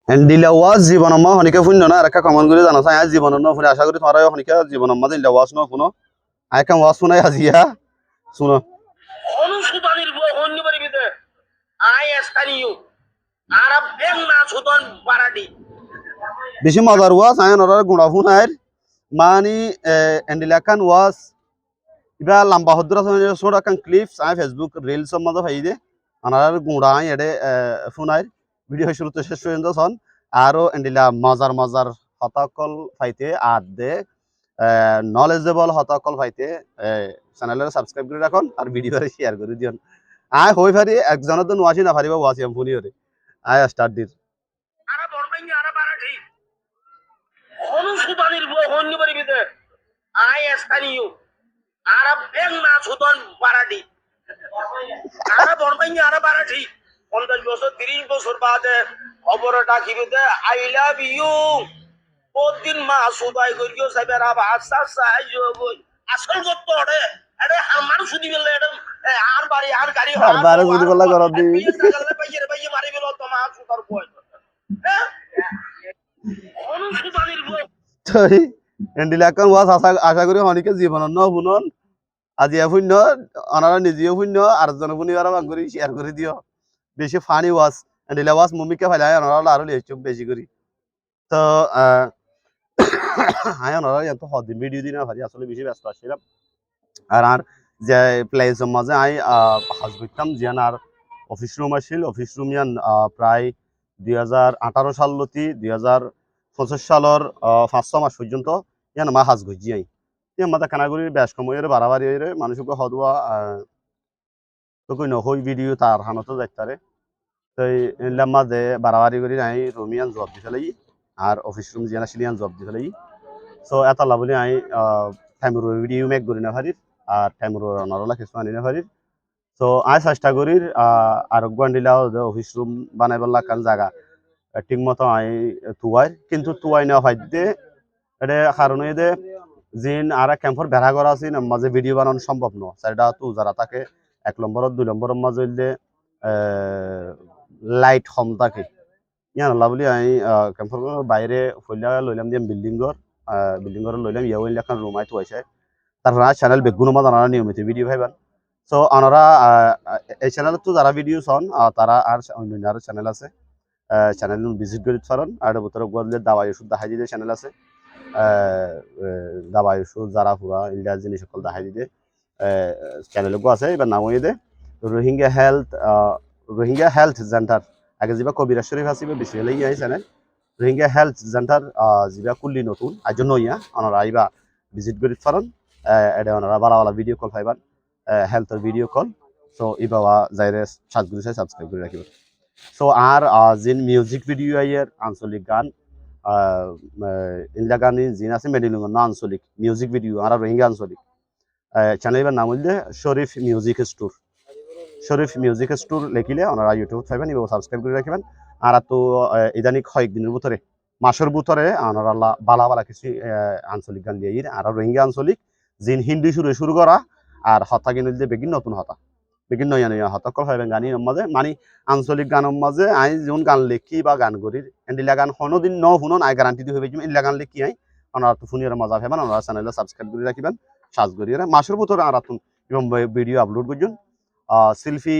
দিলা ওয়াজ জীবন মা হনিকে শুন না একটা কমন করে জানা চাই জীবন ন শুনে আশা করি তোমার হনিকে জীবন মা দিলা ওয়াজ ন শুনো আই কাম ওয়াজ শুনাই আজিয়া শুনো অনুসুদানির হন্যি পরিবিতে আই স্থানীয় আরব বেং না সুদন পারাডি বেশি মজার ওয়াজ আই নরার গুণা শুনাইর মানি এন্ডিলাকান ওয়াজ ইবা লম্বা হদ্রা সোডা কান ক্লিপস আই ফেসবুক রিলস মধ্যে ভাই দে আনার গুণা আই এডে শুনাইর ভিডিও শুরুতে শেষ পর্যন্ত সন আরো এন্ডিলা মজার মজার হতাকল ফাইতে আর দে নলেজেবল হতাকল ফাইতে চ্যানেলের সাবস্ক্রাইব করে রাখুন আর ভিডিওরে শেয়ার করে দিন আই হই পারি একজনের তো নোয়াছি না পারিবা ওয়াসি আম ফুনি হরে আই স্টার্ট দিস আরব বড়বাইনি আরব পারাডি অনুসুদানির হন্যি পরিবিতে আই স্থানীয় আরব বেং না সুদন পারাডি আরব বড়বাইনি আরব পারাডি 50 বছর 30 বছর বাদে খবরটা কিবিতে আই লাভ ইউ প্রতিদিন মা সুদাই করিও সাইবার আব আচ্ছা সাহায্য কই আসল গত ওরে আরে আমার সুদি বলে আর বাড়ি আর গাড়ি আর বারে যদি বলা কর দি বাইরে বাইরে মারি বলো তো মা সুদার কই হ্যাঁ অনুসুদানির তই এন্ডিলাকান ওয়াজ আশা আশা করি হনিকে জীবন ন শুনন আজি শূন্য অনারা নিজেও শূন্য আর জন শুনি আর বাঙ্গুরি শেয়ার করে দিও বেশি ফানি ওয়াজ এন্ডিলা ওয়াজ মুমিকে ফাইলাই অনারা আরো লেচুম বেশি করি তো হাই অনারা এত হদিন ভিডিও দিন ভারি আসলে বেশি ব্যস্ত আসছিলাম আর যে প্লেসের মাঝে আই হাজ করতাম জিয়ান আর অফিস রুম আসছিল অফিস রুম ইয়ান প্রায় 2018 সাল লতি 2025 সালের 5 মাস পর্যন্ত ইয়ান মা হাজ গজি আই ইয়ান মাতা কানাগুড়ির বেশ সময়ের বাড়াবাড়ি হইরে মানুষকে হদুয়া তো কই নহই ভিডিও তার হানতো যাইতারে তো এলাম মাঝে বাড়াবাড়ি করি আই রুমিয়ান জব দি ফেলাই আর অফিস রুম জিয়ান আসলে ইয়ান জব দি ফেলাই সো এত লাভলি আই টাইমর ভিডিও মেক করি না পারি আর টাইমর নরলা কিছু আনি না পারি তো আই চেষ্টা করি আর গুয়ান্ডিলাও অফিস রুম বানাইবার কান জায়গা ঠিক মতো আই তুয়াই কিন্তু তুয়াই না ফাইদে এটা কারণ দে জিন আর ক্যাম্পর বেড়া করা আছে মাঝে ভিডিও বানানো সম্ভব নয় সেটা তো যারা থাকে 1 নম্বর 2 নম্বরের মাঝে হইলে লাইট কম থাকে ইয়ান লাভলি আই ক্যাম্পর বাইরে ফইলা লইলাম দিয়ে বিল্ডিংর লইলাম ইয়া হইলে এখন রুম আই তুয়াইছে তারপর চ্যানেল বেগুনো মাঝে আনারা নিয়মিত ভিডিও ভাইবান সো আনারা এই চ্যানেলে তো যারা ভিডিও চান তারা আর অন্য আরো চ্যানেল আছে চ্যানেল ভিজিট করে পারেন আর ভিতরে গেলে দাওয়াই ওষুধ দেখাই দিতে চ্যানেল আছে দাওয়াই ওষুধ যারা পুরা ইন্ডিয়ার জিনিস সকল দেখাই দিতে চ্যানেল আছে এবার নাম হয়ে দে রোহিঙ্গা হেলথ সেন্টার আগে যা কবিরা শরীফ আসিবে বেশি হলে ইয়ে চ্যানেল রোহিঙ্গা হেলথ সেন্টার যা কুল্লি নতুন আজ জন্য ইয়া ওনারা আইবা ভিজিট করে পারেন এটা ওনারা বালা ভিডিও কল পাইবান হেলথের ভিডিও কল সো ইবাবা যাইরে সাজগুলি সাবস্ক্রাইব করে রাখিবেন সো আর জিন মিউজিক ভিডিও আইয়ের আঞ্চলিক গান ইন্ডিয়া গান জিন আছে মেডিলুঙ্গ না আঞ্চলিক মিউজিক ভিডিও আর রোহিঙ্গা আঞ্চলিক চ্যানেলের নাম হইলে শরীফ মিউজিক স্টোর লিখিলে ওনারা ইউটিউব পাইবেন এবং সাবস্ক্রাইব করে রাখবেন আর তো ইদানিক কয়েকদিনের ভিতরে মাসের ভিতরে ওনারা বালা কিছু আঞ্চলিক গান দিয়ে আর রোহিঙ্গা আঞ্চলিক জিন হিন্দি শুরু করা আর হতা কিনে দিয়ে বেগিন নতুন হতা বিভিন্ন হতকল হয় গানের মাঝে মানে আঞ্চলিক গানের মাঝে আই যখন গান লেখি বা গান করি এন্ডিলা গান কোনোদিন ন শুনুন আই গ্যারান্টি দিয়ে হইবে ইন্ডিলা গান লেখি আই ওনারা তো শুনিয়ে মজা পাবেন ওনারা চ্যানেলে সাবস্ক্রাইব করে রাখবেন সাজ করিয়ে মাসের ভিতরে আর এবং ভিডিও আপলোড করছেন শিল্পী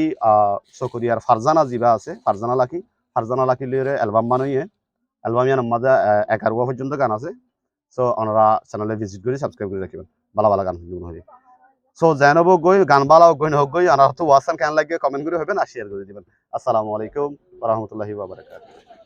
চকরিয়ার ফারজানা জিবা আছে ফারজানা লাকি লিয়ে অ্যালবাম বানাইয়ে অ্যালবাম ইয়ার মাঝে 11 পর্যন্ত গান আছে সো ওনারা চ্যানেলে ভিজিট করে সাবস্ক্রাইব করে রাখবেন বালা গান হবে সো জানাবো গই গান বালাও গই হোক গই আর তো ওয়াসান কেন লাগে কমেন্ট করে হবেন আর শেয়ার করে দিবেন আসসালামু আলাইকুম ওয়া রাহমাতুল্লাহি ওয়া বারাকাতুহু